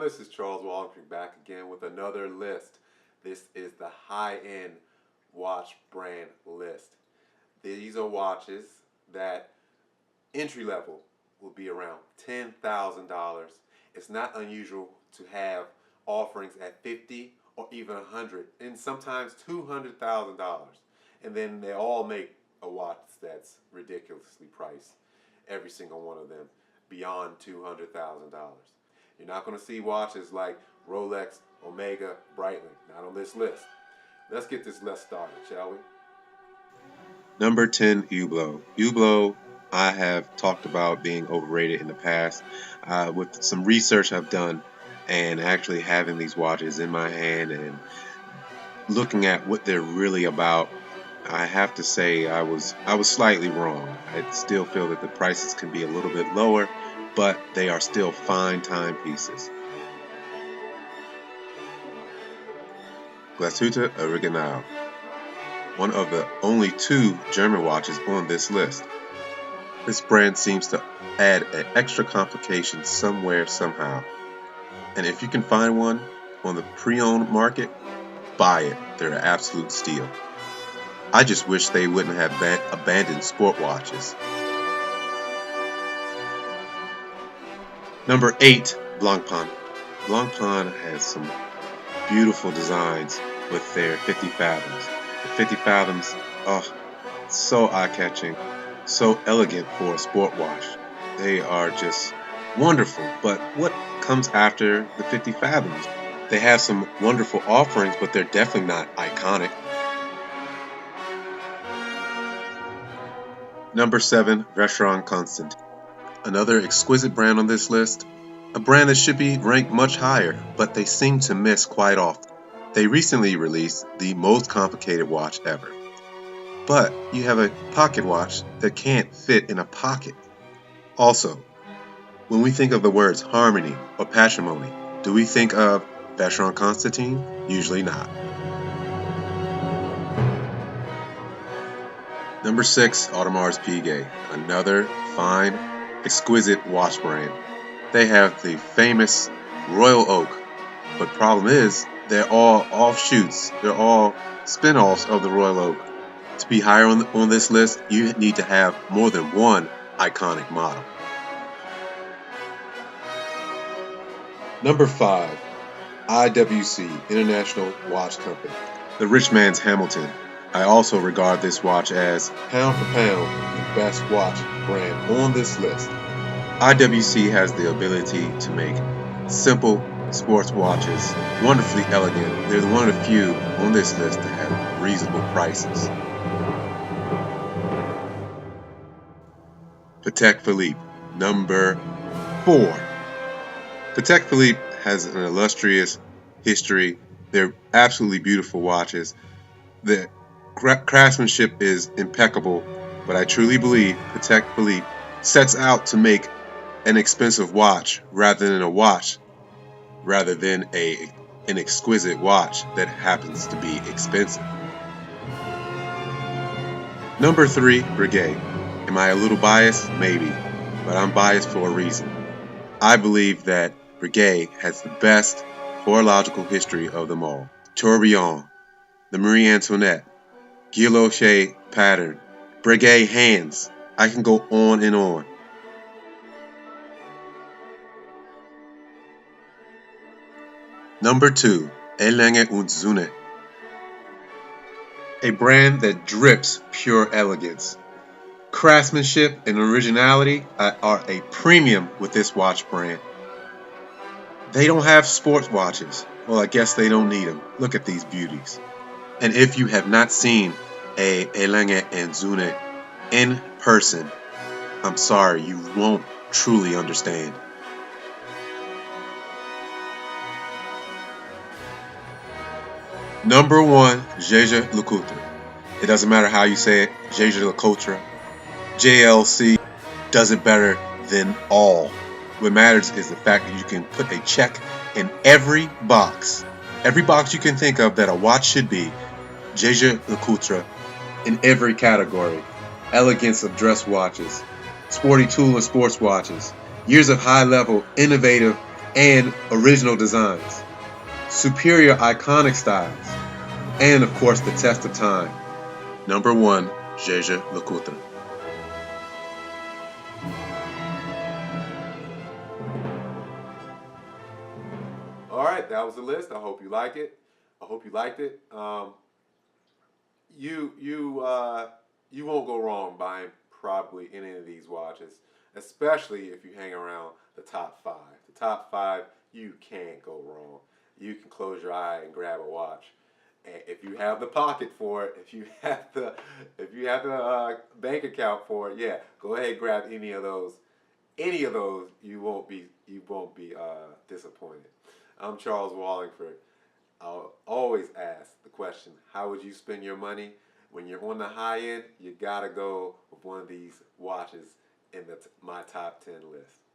this is Charles Walhingford back again with another list. This is the high-end watch brand list. These are watches that entry level will be around $10,000. It's not unusual to have offerings at $50 or even $100 and sometimes $200,000. And then they all make a watch that's ridiculously priced, every single one of them, beyond $200,000. You're not going to see watches like Rolex, Omega, Breitling, not on this list. Let's get this list started, shall we? Number 10, Hublot. Hublot, I have talked about being overrated in the past. With some research I've done and actually having these watches in my hand and looking at what they're really about, I have to say I was slightly wrong. I still feel that the prices can be a little bit lower, but they are still fine timepieces. Hooter Original, one of the only two German watches on this list. This brand seems to add an extra complication somewhere, somehow. And if you can find one on the pre-owned market, buy it. They're an absolute steal. I just wish they wouldn't have abandoned sport watches. Number 8, Blancpain. Blancpain has some beautiful designs with their 50 fathoms. The 50 fathoms, so eye-catching, so elegant for a sport watch. They are just wonderful. But what comes after the 50 fathoms? They have some wonderful offerings, but they're definitely not iconic. Number 7, Vacheron Constantin. Another exquisite brand on this list. A brand that should be ranked much higher, but they seem to miss quite often. They recently released the most complicated watch ever. But you have a pocket watch that can't fit in a pocket. Also, when we think of the words harmony or patrimony, do we think of Vacheron Constantin? Usually not. Number 6, Audemars Piguet, another fine, exquisite watch brand. They have the famous Royal Oak, but problem is, they're all offshoots. They're all spin-offs of the Royal Oak. To be higher on this list, you need to have more than one iconic model. Number 5, IWC, International Watch Company. The rich man's Hamilton. I also regard this watch as, pound for pound, the best watch brand on this list. IWC has the ability to make simple sports watches wonderfully elegant. They're one of the few on this list that have reasonable prices. Patek Philippe, number 4. Patek Philippe has an illustrious history. They're absolutely beautiful watches. The craftsmanship is impeccable, but I truly believe Patek Philippe sets out to make an expensive watch rather than an exquisite watch that happens to be expensive. Number 3, Brigade. Am I a little biased? Maybe, but I'm biased for a reason. I believe that Brigade has the best horological history of them all. Tourbillon, the Marie Antoinette, Guilloche pattern, Brigade hands. I can go on and on. Number 2, Erlangen und Söhne. A brand that drips pure elegance. Craftsmanship and originality are a premium with this watch brand. They don't have sports watches. Well, I guess they don't need them. Look at these beauties. And if you have not seen a Erlangen and Söhne in person, I'm sorry, you won't truly understand. Number 1, Jaeger-LeCoultre. It doesn't matter how you say it, Jaeger-LeCoultre. JLC does it better than all. What matters is the fact that you can put a check in every box. Every box you can think of that a watch should be, Jaeger-LeCoultre in every category. Elegance of dress watches, sporty tool and sports watches, years of high-level, innovative, and original designs, superior iconic styles, and of course the test of time. Number 1, Jaeger LeCoultre. All right, that was the list. I hope you like it. I hope you liked it. You won't go wrong buying probably any of these watches, especially if you hang around the top five. The top five, you can't go wrong. You can close your eye and grab a watch. And if you have the pocket for it, if you have the bank account for it, yeah, go ahead and grab any of those. Any of those, you won't be disappointed. I'm Charles Walhingford. I'll always ask the question, how would you spend your money? When you're on the high end, you gotta go with one of these watches in my top 10 list.